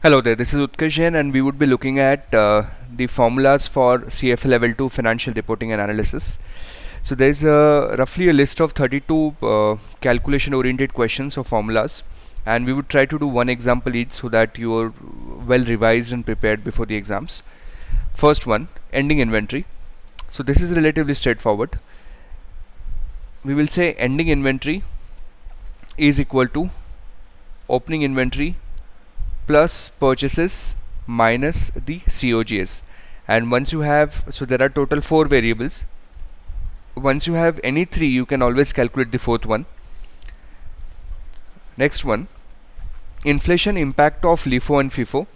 Hello there, this is Utkarsh Jain and we would be looking at the formulas for CFA Level 2 Financial Reporting and Analysis. So there's roughly a list of 32 calculation oriented questions or formulas, and we would try to do one example each so that you are well revised and prepared before the exams. First one, ending inventory. So this is relatively straightforward. We will say ending inventory is equal to opening inventory plus purchases minus the COGS. And once you have, so there are total 4 variables. Once you have any 3, you can always calculate the fourth one. Next one, inflation impact of LIFO and FIFO.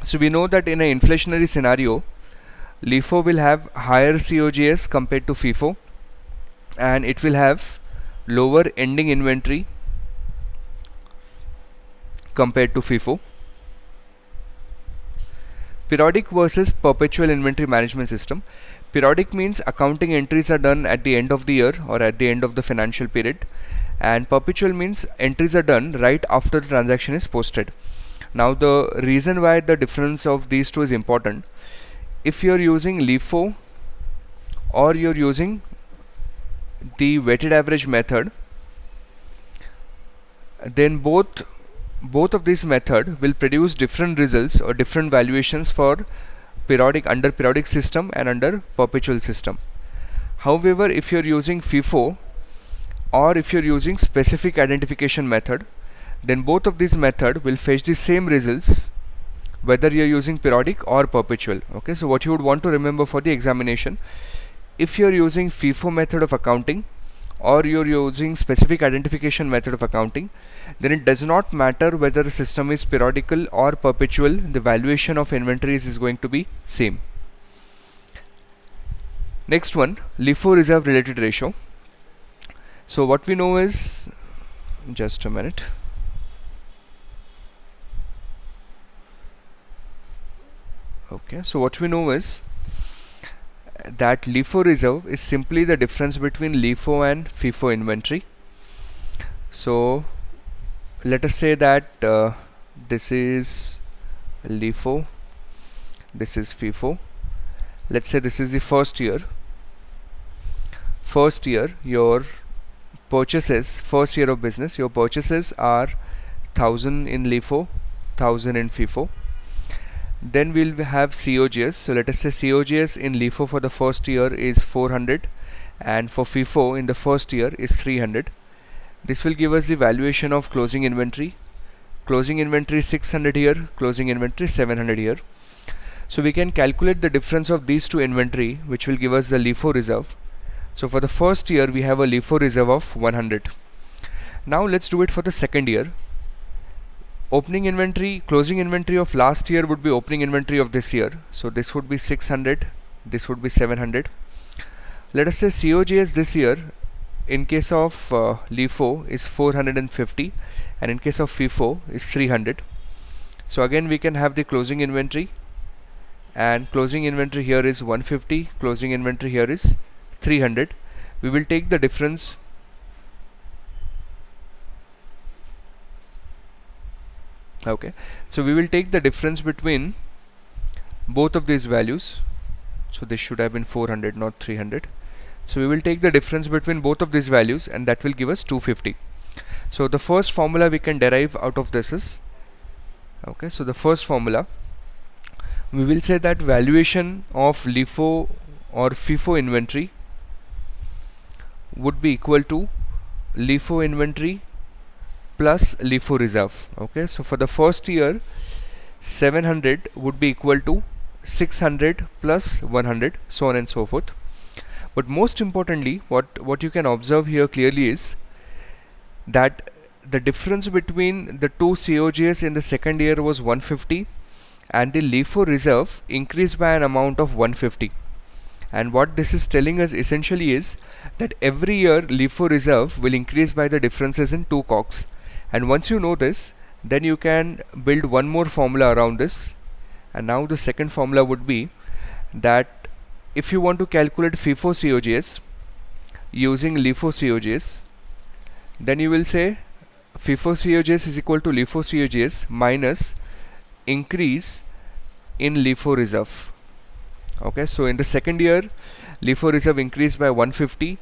So we know that in an inflationary scenario, LIFO will have higher COGS compared to FIFO, and it will have lower ending inventory compared to FIFO. Periodic versus perpetual inventory management system. Periodic means accounting entries are done at the end of the year or at the end of the financial period, and perpetual means entries are done right after the transaction is posted. Now the reason why the difference of these two is important, if you're using LIFO or you're using the weighted average method, then both of these method will produce different results or different valuations for under periodic system and under perpetual system. However, if you're using FIFO or if you're using specific identification method, then both of these method will fetch the same results whether you're using periodic or perpetual. Okay, so what you would want to remember for the examination, if you're using FIFO method of accounting or you're using specific identification method of accounting, then it does not matter whether the system is periodical or perpetual, the valuation of inventories is going to be same. Next one, LIFO reserve related ratio. So what we know is, just a minute. Okay, so what we know is that LIFO reserve is simply the difference between LIFO and FIFO inventory. So let us say that this is LIFO, this is FIFO. Let's say this is the first year. First year, your purchases, first year of business, your purchases are 1000 in LIFO, 1000 in FIFO. Then we'll have COGS. So let us say COGS in LIFO for the first year is 400 and for FIFO in the first year is 300. This will give us the valuation of closing inventory. Closing inventory 600 here, closing inventory 700 here. So we can calculate the difference of these two inventory, which will give us the LIFO reserve. So for the first year we have a LIFO reserve of 100. Now let's do it for the second year. Opening inventory, closing inventory of last year would be opening inventory of this year. So this would be 600, this would be 700. Let us say COGS this year in case of LIFO is 450 and in case of FIFO is 300. So again we can have the closing inventory, and closing inventory here is 150, closing inventory here is 300. We will take the difference. Okay, so we will take the difference between both of these values. So this should have been 400, not 300. So we will take the difference between both of these values, and that will give us 250. So the first formula we can derive out of this is, okay, so the first formula, we will say that valuation of LIFO or FIFO inventory would be equal to LIFO inventory plus LIFO reserve. Okay, so for the first year 700 would be equal to 600 plus 100, so on and so forth. But most importantly, what you can observe here clearly is that the difference between the two COGS in the second year was 150 and the LIFO reserve increased by an amount of 150. And what this is telling us essentially is that every year LIFO reserve will increase by the differences in two COGS. And once you know this, then you can build one more formula around this. And now the second formula would be that if you want to calculate FIFO COGS using LIFO COGS, then you will say FIFO COGS is equal to LIFO COGS minus increase in LIFO reserve. Okay, so in the second year, LIFO reserve increased by 150.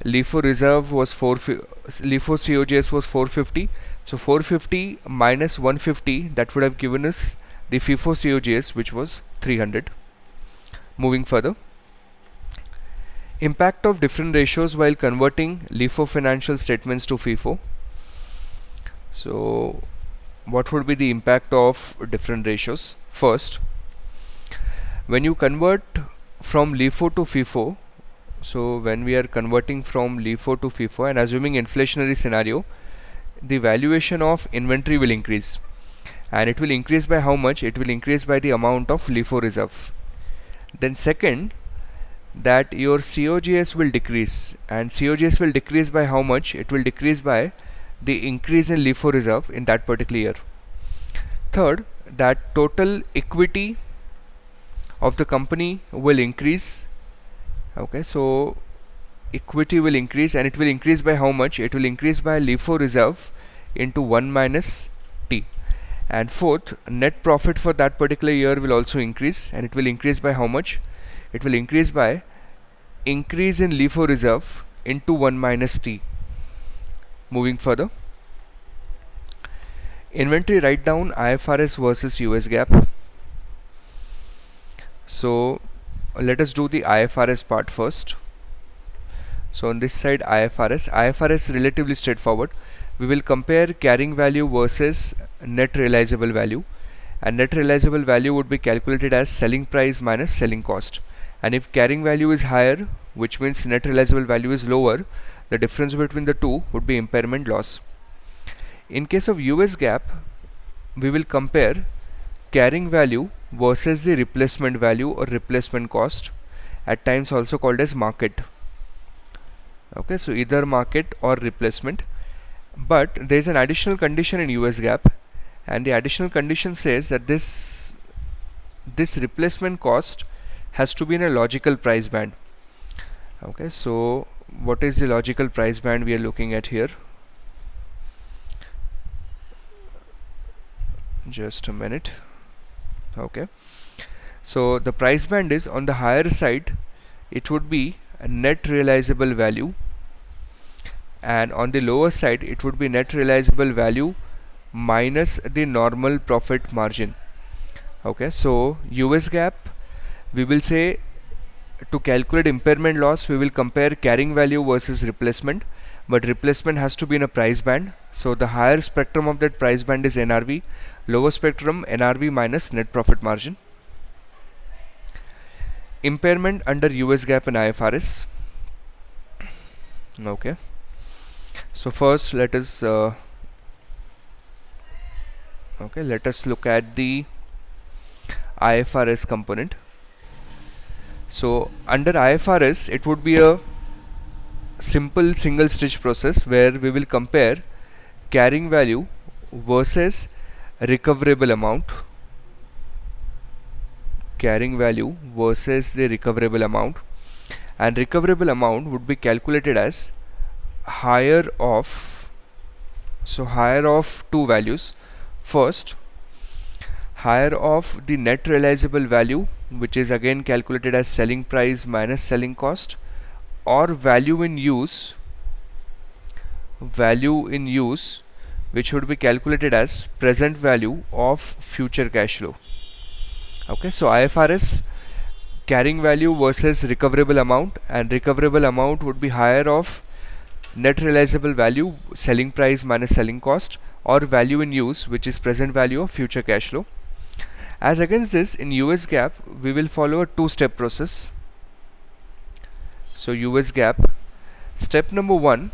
LIFO reserve was LIFO COGS was 450. So 450 minus 150, that would have given us the FIFO COGS, which was 300. Moving further, impact of different ratios while converting LIFO financial statements to FIFO. So what would be the impact of different ratios? First, when you convert from LIFO to FIFO, so when we are converting from LIFO to FIFO and assuming inflationary scenario, the valuation of inventory will increase, and it will increase by how much? It will increase by the amount of LIFO reserve. Then second, that your COGS will decrease, and COGS will decrease by how much? It will decrease by the increase in LIFO reserve in that particular year. Third, that total equity of the company will increase. Okay, so equity will increase, and it will increase by how much? It will increase by LIFO reserve into 1 minus T. And fourth, net profit for that particular year will also increase, and it will increase by how much? It will increase by increase in LIFO reserve into 1 minus T. Moving further, inventory write down IFRS versus US GAAP. So let us do the IFRS part first. So on this side, IFRS relatively straightforward. We will compare carrying value versus net realizable value, and net realizable value would be calculated as selling price minus selling cost. And if carrying value is higher, which means net realizable value is lower, the difference between the two would be impairment loss. In case of US GAAP, we will compare carrying value versus the replacement value or replacement cost, at times also called as market. Okay, so either market or replacement. But there is an additional condition in US GAAP, and the additional condition says that this replacement cost has to be in a logical price band. Okay, so what is the logical price band we are looking at here? Just a minute. Okay, so the price band is, on the higher side it would be a net realizable value, and on the lower side it would be net realizable value minus the normal profit margin. Okay, so US GAAP, we will say to calculate impairment loss, we will compare carrying value versus replacement, but replacement has to be in a price band. So the higher spectrum of that price band is NRV, lower spectrum NRV minus net profit margin. Impairment under US GAAP and IFRS. Okay, so first let us look at the IFRS component. So under IFRS, it would be a simple single stitch process where we will compare carrying value versus recoverable amount. Carrying value versus the recoverable amount, and recoverable amount would be calculated as higher of two values. First, higher of the net realizable value, which is again calculated as selling price minus selling cost, or value in use, which would be calculated as present value of future cash flow. Okay, so IFRS, carrying value versus recoverable amount, and recoverable amount would be higher of net realizable value, selling price minus selling cost, or value in use, which is present value of future cash flow. As against this, in US GAAP, we will follow a two-step process. So US GAAP, step number 1,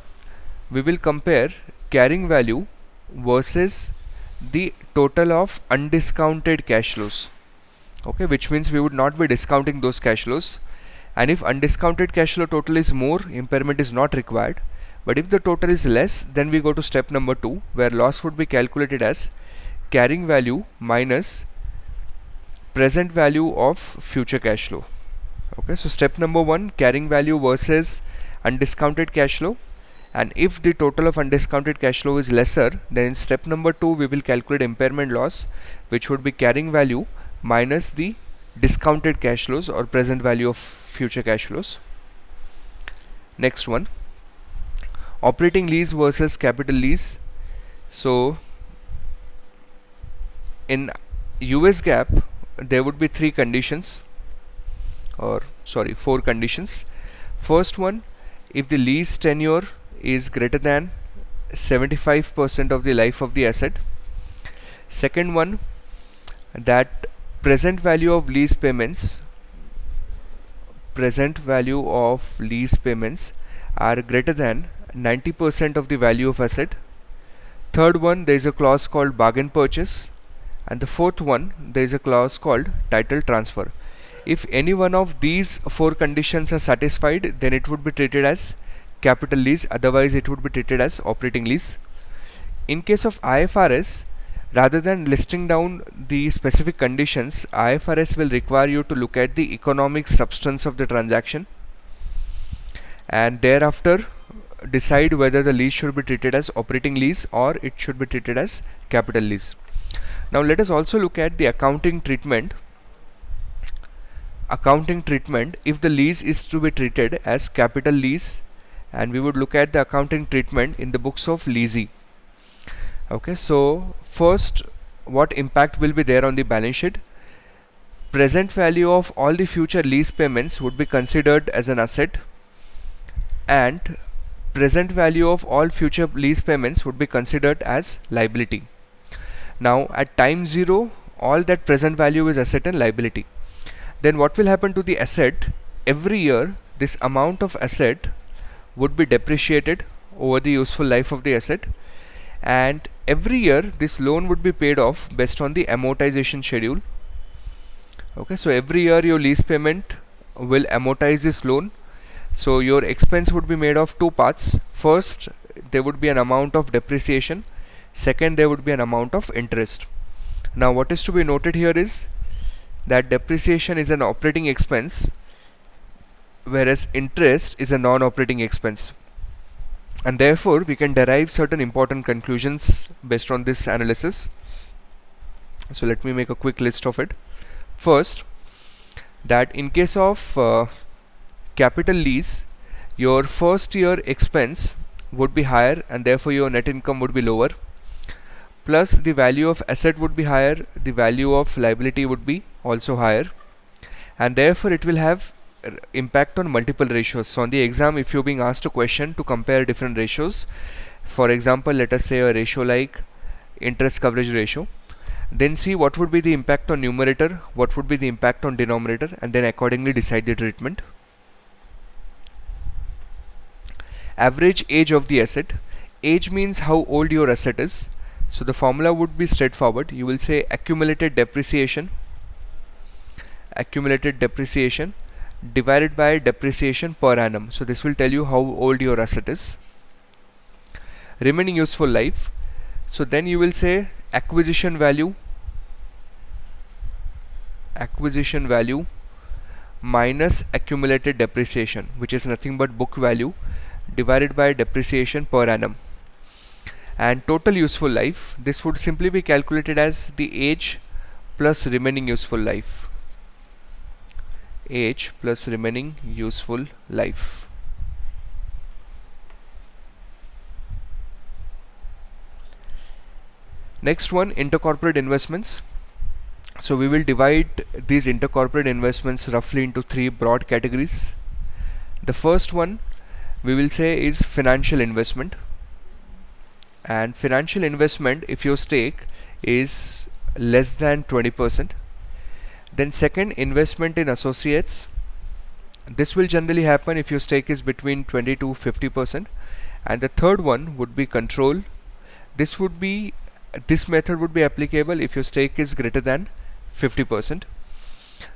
we will compare carrying value versus the total of undiscounted cash flows. Okay, which means we would not be discounting those cash flows, and if undiscounted cash flow total is more, impairment is not required. But if the total is less, then we go to step number 2, where loss would be calculated as carrying value minus present value of future cash flow. Okay, so step number 1, carrying value versus undiscounted cash flow, and if the total of undiscounted cash flow is lesser, then in step number 2 we will calculate impairment loss, which would be carrying value minus the discounted cash flows or present value of future cash flows. Next one, operating lease versus capital lease. So in US GAAP there would be four conditions. First one, if the lease tenure is greater than 75% of the life of the asset. Second one, that present value of lease payments are greater than 90% of the value of asset. Third one, there is a clause called bargain purchase, and the fourth one, there is a clause called title transfer. If any one of these four conditions are satisfied, then it would be treated as capital lease, otherwise it would be treated as operating lease. In case of IFRS, rather than listing down the specific conditions, IFRS will require you to look at the economic substance of the transaction and thereafter decide whether the lease should be treated as operating lease or it should be treated as capital lease. Now let us also look at the accounting treatment. If the lease is to be treated as capital lease, and we would look at the accounting treatment in the books of leasee. Okay, so first, what impact will be there on the balance sheet? Present value of all the future lease payments would be considered as an asset, and present value of all future lease payments would be considered as liability. Now at time 0, all that present value is asset and liability. Then what will happen to the asset? Every year this amount of asset would be depreciated over the useful life of the asset, and every year this loan would be paid off based on the amortization schedule. Okay, so every year your lease payment will amortize this loan. So your expense would be made of two parts. First, there would be an amount of depreciation. Second, there would be an amount of interest. Now what is to be noted here is that depreciation is an operating expense, whereas interest is a non-operating expense, and therefore we can derive certain important conclusions based on this analysis. So let me make a quick list of it. First, that in case of capital lease, your first year expense would be higher and therefore your net income would be lower, plus the value of asset would be higher, the value of liability would be also higher, and therefore it will have impact on multiple ratios. So on the exam, if you're being asked a question to compare different ratios, for example let us say a ratio like interest coverage ratio, then see what would be the impact on numerator, what would be the impact on denominator, and then accordingly decide the treatment. Average age of the asset. Age means how old your asset is. So the formula would be straightforward. You will say accumulated depreciation divided by depreciation per annum. So this will tell you how old your asset is. Remaining useful life. So then you will say acquisition value minus accumulated depreciation, which is nothing but book value, divided by depreciation per annum. And total useful life, this would simply be calculated as the age plus remaining useful life. Next one, intercorporate investments. So we will divide these intercorporate investments roughly into three broad categories. The first one we will say is financial investment, and financial investment if your stake is less than 20%. Then second, investment in associates. This will generally happen if your stake is between 20 to 50%. And the third one would be control. This method would be applicable if your stake is greater than 50%.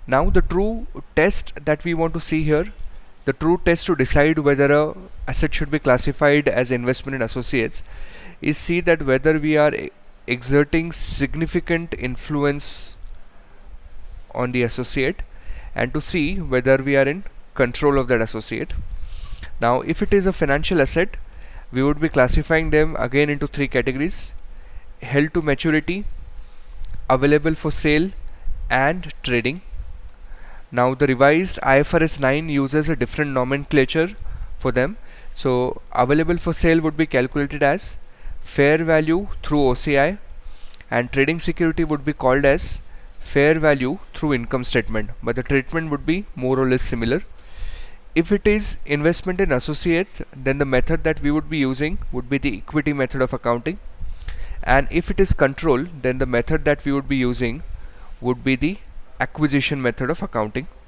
Now the true test that we want to see here, the true test to decide whether a asset should be classified as investment in associates, is see that whether we are exerting significant influence on the associate, and to see whether we are in control of that associate. Now if it is a financial asset, We would be classifying them again into three categories: held to maturity, available for sale, and trading. Now the revised IFRS 9 uses a different nomenclature for them. So available for sale would be calculated as fair value through OCI, and trading security would be called as fair value through income statement, but the treatment would be more or less similar. If it is investment in associate, then the method that we would be using would be the equity method of accounting, and if it is control, then the method that we would be using would be the acquisition method of accounting.